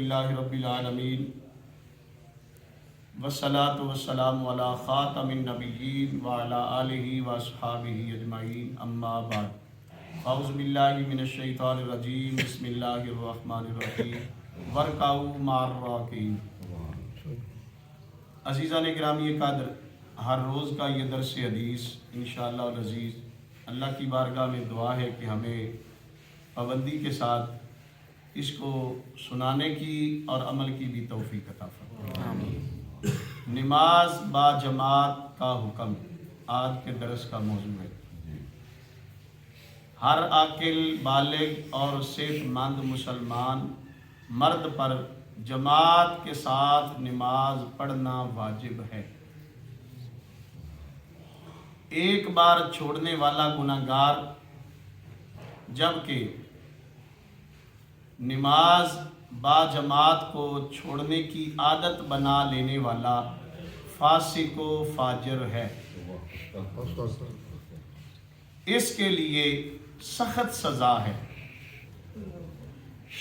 الحمدللہ رب العالمین والصلاة والسلام علی خاتم النبیین وعلی آلہ واصحابہ اجمعین اما بعد اعوذ باللہ من الشیطان الرجیم بسم اللہ الرحمن الرحیم وارکعوا مع الراکعین۔ عزیزان گرامی قدر، ہر روز کا یہ درس حدیث انشاءاللہ العزیز اللہ کی بارگاہ میں دعا ہے کہ ہمیں پابندی کے ساتھ اس کو سنانے کی اور عمل کی بھی توفیق عطا فرمائے۔ نماز با جماعت کا حکم آج کے درس کا موضوع ہے۔ ہر عاقل بالغ اور صحت مند مسلمان مرد پر جماعت کے ساتھ نماز پڑھنا واجب ہے۔ ایک بار چھوڑنے والا گناہگار جبکہ نماز با جماعت کو چھوڑنے کی عادت بنا لینے والا فاسق و فاجر ہے۔ اس کے لیے سخت سزا ہے۔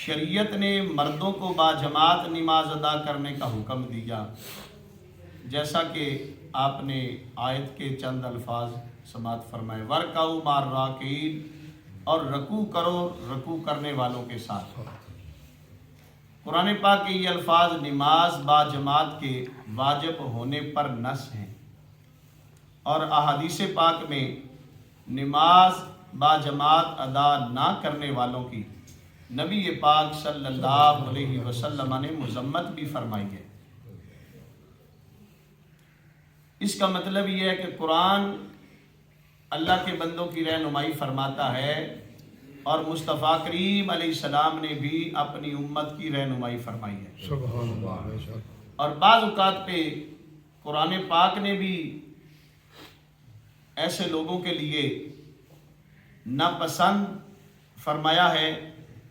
شریعت نے مردوں کو با جماعت نماز ادا کرنے کا حکم دیا، جیسا کہ آپ نے آیت کے چند الفاظ سماعت فرمائے، وارکعوا مع الراکعین، اور رکوع کرو رکوع کرنے والوں کے ساتھ۔ قرآن پاک کے یہ الفاظ نماز با جماعت کے واجب ہونے پر نص ہیں، اور احادیث پاک میں نماز با جماعت ادا نہ کرنے والوں کی نبی پاک صلی اللہ علیہ وسلم نے مذمت بھی فرمائی ہے۔ اس کا مطلب یہ ہے کہ قرآن اللہ کے بندوں کی رہنمائی فرماتا ہے، اور مصطفیٰ کریم علیہ السلام نے بھی اپنی امت کی رہنمائی فرمائی ہے۔ سبحان اللہ۔ اور بعض اوقات پہ قرآن پاک نے بھی ایسے لوگوں کے لیے ناپسند فرمایا ہے،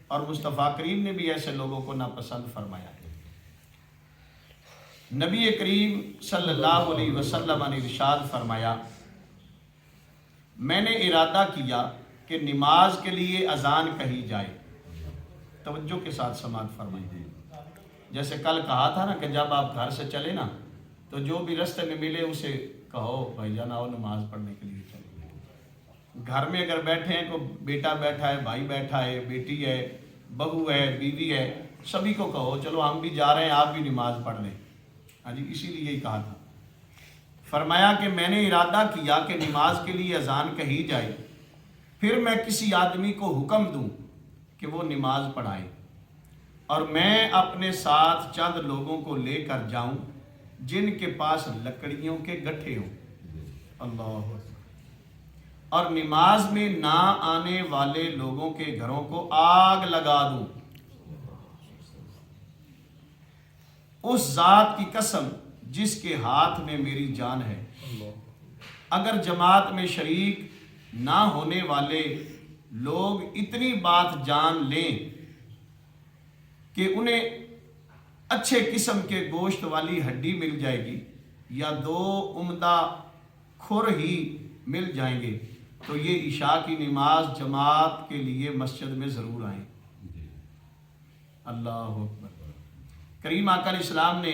اور مصطفیٰ کریم نے بھی ایسے لوگوں کو ناپسند فرمایا ہے۔ نبی کریم صلی اللہ علیہ وسلم نے ارشاد فرمایا، میں نے ارادہ کیا کہ نماز کے لیے اذان کہی جائے۔ توجہ کے ساتھ سماعت فرمائیے۔ جیسے کل کہا تھا نا کہ جب آپ گھر سے چلے نا تو جو بھی رستے میں ملے اسے کہو بھائی جان آؤ نماز پڑھنے کے لیے چلے۔ گھر میں اگر بیٹھے ہیں کوئی بیٹا بیٹھا ہے، بھائی بیٹھا ہے، بیٹی ہے، بہو ہے، بیوی ہے، سبھی کو کہو چلو ہم بھی جا رہے ہیں، آپ بھی نماز پڑھ لیں۔ ہاں جی، اسی لیے ہی کہا تھا۔ فرمایا کہ میں نے ارادہ کیا کہ نماز کے لیے اذان کہی جائے، پھر میں کسی آدمی کو حکم دوں کہ وہ نماز پڑھائے، اور میں اپنے ساتھ چند لوگوں کو لے کر جاؤں جن کے پاس لکڑیوں کے گٹھے ہوں، اللہ، اور نماز میں نہ آنے والے لوگوں کے گھروں کو آگ لگا دوں۔ اس ذات کی قسم جس کے ہاتھ میں میری جان ہے، اگر جماعت میں شریک نہ ہونے والے لوگ اتنی بات جان لیں کہ انہیں اچھے قسم کے گوشت والی ہڈی مل جائے گی یا دو عمدہ کھر ہی مل جائیں گے، تو یہ عشاء کی نماز جماعت کے لیے مسجد میں ضرور آئیں۔ اللہ اکبر۔ کریم آقا علیہ السلام نے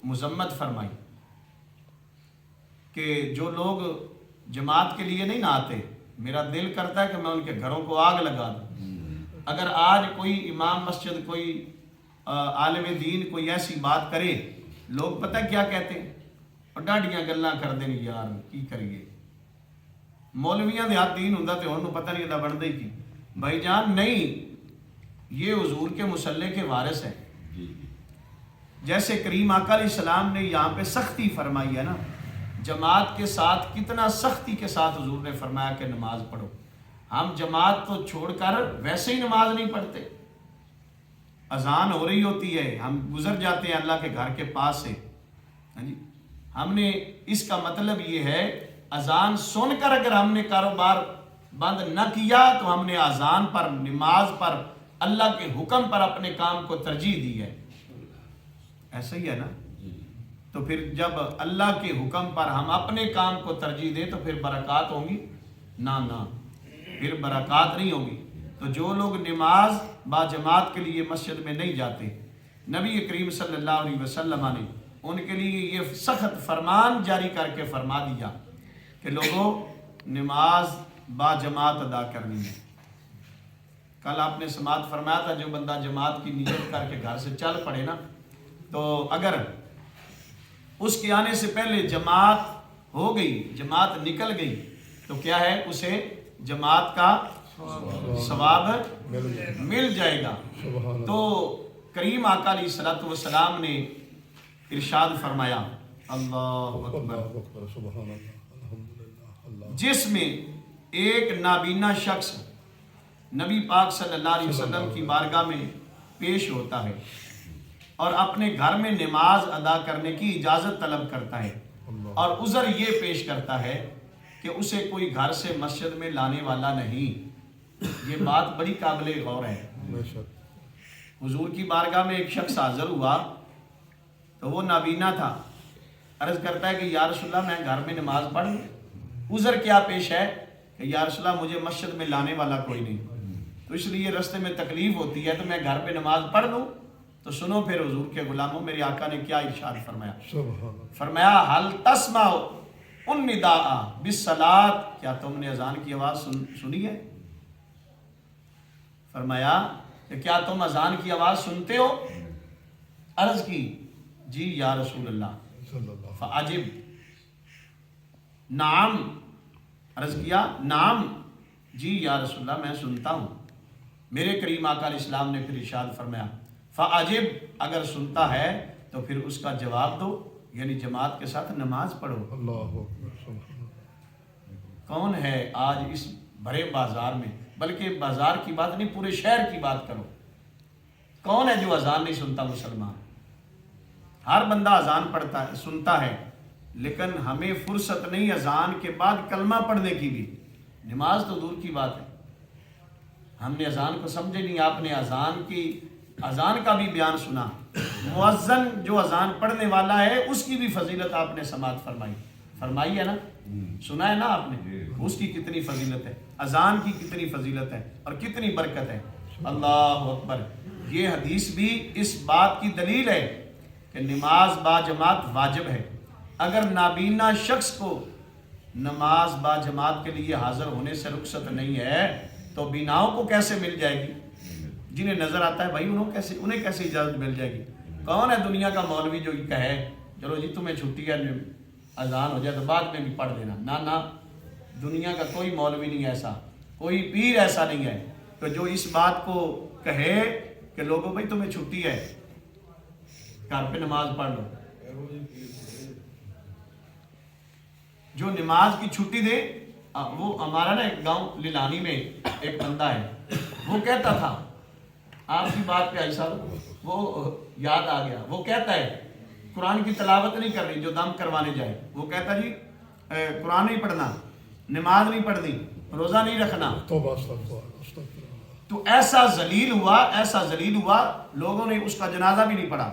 مذمت فرمائی کہ جو لوگ جماعت کے لیے نہیں نہ آتے، میرا دل کرتا ہے کہ میں ان کے گھروں کو آگ لگا دوں۔ اگر آج کوئی امام مسجد، کوئی عالم دین کوئی ایسی بات کرے، لوگ پتہ کیا کہتے ہیں، اور ڈاڈیاں گلاں کر دیں یار کی کریے، مولویاں دے ہاتھ دین ہوندا تے انہوں پتہ نہیں ادا بندا ہی کی۔ بھائی جان نہیں، یہ حضور کے مصلی کے وارث ہیں۔ جیسے کریم آقا علیہ السلام نے یہاں پہ سختی فرمائی ہے نا، جماعت کے ساتھ کتنا سختی کے ساتھ حضور نے فرمایا کہ نماز پڑھو۔ ہم جماعت کو چھوڑ کر ویسے ہی نماز نہیں پڑھتے، اذان ہو رہی ہوتی ہے ہم گزر جاتے ہیں اللہ کے گھر کے پاس سے۔ ہم نے اس کا مطلب یہ ہے اذان سن کر اگر ہم نے کاروبار بند نہ کیا تو ہم نے اذان پر، نماز پر، اللہ کے حکم پر اپنے کام کو ترجیح دی ہے۔ ایسا ہی ہے نا؟ تو پھر جب اللہ کے حکم پر ہم اپنے کام کو ترجیح دیں تو پھر برکات ہوں گی؟ نہ، پھر برکات نہیں ہوگی۔ تو جو لوگ نماز با جماعت کے لیے مسجد میں نہیں جاتے، نبی کریم صلی اللہ علیہ وسلم نے ان کے لیے یہ سخت فرمان جاری کر کے فرما دیا کہ لوگوں نماز با جماعت ادا کرنی ہے۔ کل آپ نے سماعت فرمایا تھا جو بندہ جماعت کی نیت کر کے گھر سے چل پڑے نا، تو اگر اس کے آنے سے پہلے جماعت ہو گئی، جماعت نکل گئی، تو کیا ہے، اسے جماعت کا ثواب مل جائے گا۔ تو کریم آقا علیہ الصلوۃ والسلام نے ارشاد فرمایا، اللہ اکبر، جس میں ایک نابینا شخص نبی پاک صلی اللہ علیہ وسلم کی بارگاہ میں پیش ہوتا ہے اور اپنے گھر میں نماز ادا کرنے کی اجازت طلب کرتا ہے اور عذر یہ پیش کرتا ہے کہ اسے کوئی گھر سے مسجد میں لانے والا نہیں۔ یہ بات بڑی قابل غور ہے۔ حضور کی بارگاہ میں ایک شخص حاضر ہوا تو وہ نابینا تھا، عرض کرتا ہے کہ یا رسول اللہ میں گھر میں نماز پڑھ لوں؟ عذر کیا پیش ہے کہ یا رسول اللہ مجھے مسجد میں لانے والا کوئی نہیں، تو اس لیے رستے میں تکلیف ہوتی ہے، تو میں گھر پہ نماز پڑھ لوں؟ تو سنو پھر حضور کے غلاموں، میرے آقا نے کیا ارشاد فرمایا، فرمایا حل تسمع النداء بالصلاۃ، کیا تم نے اذان کی آواز سنی ہے؟ فرمایا کہ کیا تم اذان کی آواز سنتے ہو؟ عرض کی جی یا رسول اللہ، فعجب، نعم، عرض کیا نعم، جی یا رسول اللہ میں سنتا ہوں۔ میرے کریم آقا علیہ السلام نے پھر ارشاد فرمایا فعجب، اگر سنتا ہے تو پھر اس کا جواب دو، یعنی جماعت کے ساتھ نماز پڑھو۔ کون ہے آج اس بڑے بازار میں، بلکہ بازار کی بات نہیں پورے شہر کی بات کرو، کون ہے جو اذان نہیں سنتا؟ مسلمان ہر بندہ اذان پڑھتا ہے، سنتا ہے، لیکن ہمیں فرصت نہیں اذان کے بعد کلمہ پڑھنے کی بھی، نماز تو دور کی بات ہے۔ ہم نے اذان کو سمجھے نہیں، آپ نے اذان کا بھی بیان سنا، مؤذن جو اذان پڑھنے والا ہے اس کی بھی فضیلت آپ نے سماعت فرمائی ہے نا، سنا ہے نا آپ نے، اس کی کتنی فضیلت ہے، اذان کی کتنی فضیلت ہے اور کتنی برکت ہے۔ اللہ اکبر۔ یہ حدیث بھی اس بات کی دلیل ہے کہ نماز با جماعت واجب ہے۔ اگر نابینا شخص کو نماز با جماعت کے لیے حاضر ہونے سے رخصت نہیں ہے تو بیناؤں کو کیسے مل جائے گی؟ جنہیں نظر آتا ہے بھائی انہیں کیسے اجازت مل جائے گی؟ کون ہے دنیا کا مولوی جو یہ کہے چلو جی تمہیں چھٹی ہے، اذان ہو جائے تو بعد میں بھی پڑھ دینا؟ نہ، دنیا کا کوئی مولوی نہیں ایسا، کوئی پیر ایسا نہیں ہے کہ جو اس بات کو کہے کہ لوگوں بھائی تمہیں چھٹی ہے، گھر پہ نماز پڑھ لو۔ جو نماز کی چھٹی دے، وہ ہمارا نا ایک گاؤں للانی میں ایک بندہ ہے، وہ کہتا تھا، آپ کی بات پہ ایسا وہ یاد آ گیا، وہ کہتا ہے قرآن کی تلاوت نہیں کرنی جو دم کروانے جائے، وہ کہتا جی قرآن نہیں پڑھنا، نماز نہیں پڑھنی، روزہ نہیں رکھنا۔ تو ایسا ذلیل ہوا لوگوں نے اس کا جنازہ بھی نہیں پڑھا،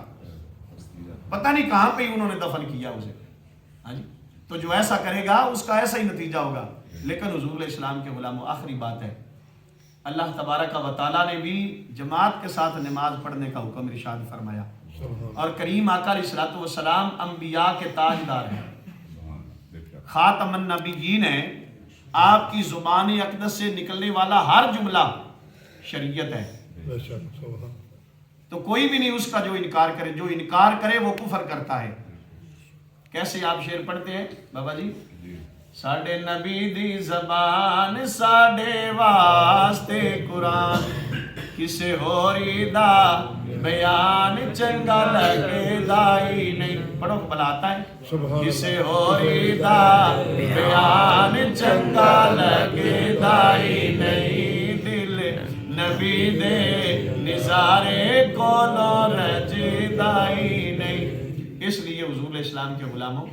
پتہ نہیں کہاں پہ انہوں نے دفن کیا اسے۔ ہاں جی، تو جو ایسا کرے گا اس کا ایسا ہی نتیجہ ہوگا۔ لیکن حضور علیہ السلام کے غلاموں، آخری بات ہے، اللہ تبارک و تعالیٰ نے بھی جماعت کے ساتھ نماز پڑھنے کا حکم ارشاد فرمایا، اور کریم آقا علیہ الصلوۃ والسلام انبیاء کے تاجدار ہیں، خاتم النبیین ہیں، آپ کی زبان اقدس سے نکلنے والا ہر جملہ شریعت ہے۔ تو کوئی بھی نہیں اس کا جو انکار کرے وہ کفر کرتا ہے۔ کیسے آپ شعر پڑھتے ہیں بابا جی؟ ساڈے نبی دی زبان ساڈے واسطے قرآن، کسے ہوری دا بیان چنگا لگے دائی نہیں، پڑھو بلا آتا ہے، کسے ہوری دا بیان چنگا لگے دائی نہیں، دل نبی دے نظارے کولو رجدائی نہیں۔ اس لیے حضور علیہ السلام کے غلاموں،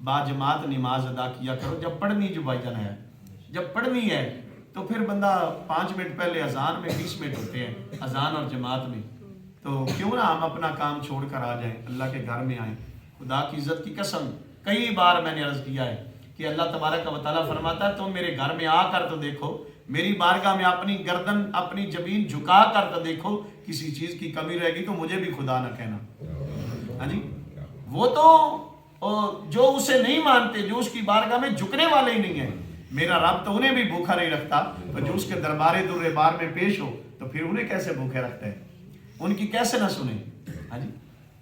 با جماعت نماز ادا کیا کرو جب پڑھنی، جو بھائی جان ہے جب پڑھنی ہے تو پھر بندہ 5 منٹ پہلے اذان میں 20 منٹ ہوتے ہیں اذان اور جماعت میں، تو کیوں نہ ہم اپنا کام چھوڑ کر آ جائیں، اللہ کے گھر میں آئیں۔ خدا کی عزت کی قسم، کئی بار میں نے عرض کیا ہے کہ اللہ تبارک و تعالیٰ فرماتا ہے تم میرے گھر میں آ کر تو دیکھو، میری بارگاہ میں اپنی گردن اپنی جبین جھکا کر تو دیکھو کہ کسی چیز کی کمی رہے گی تو مجھے بھی خدا نہ کہنا. ہاں جی، وہ تو جو اسے نہیں مانتے، جو اس کی بارگاہ میں جھکنے والے ہی نہیں ہیں، میرا رب تو انہیں بھی بھوکا نہیں رکھتا، تو جو اس کے دربار در بار میں پیش ہو تو پھر انہیں کیسے بھوکے رکھتا ہے، ان کی کیسے نہ سنیں. ہاں جی،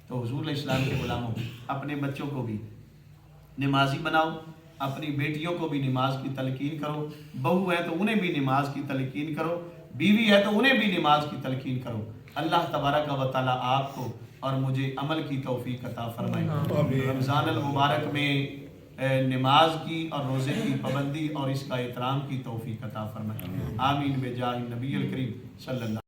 تو حضور علیہ السلام کے غلاموں، اپنے بچوں کو بھی نمازی بناؤ، اپنی بیٹیوں کو بھی نماز کی تلقین کرو، بہو ہے تو انہیں بھی نماز کی تلقین کرو، بیوی ہے تو انہیں بھی نماز کی تلقین کرو. اللہ تبارک و تعالیٰ آپ کو اور مجھے عمل کی توفیق عطا فرمائے. رمضان المبارک میں نماز کی اور روزے کی پابندی اور اس کا احترام کی توفیق عطا فرمائے. آمین بجاہ النبی الکریم صلی اللہ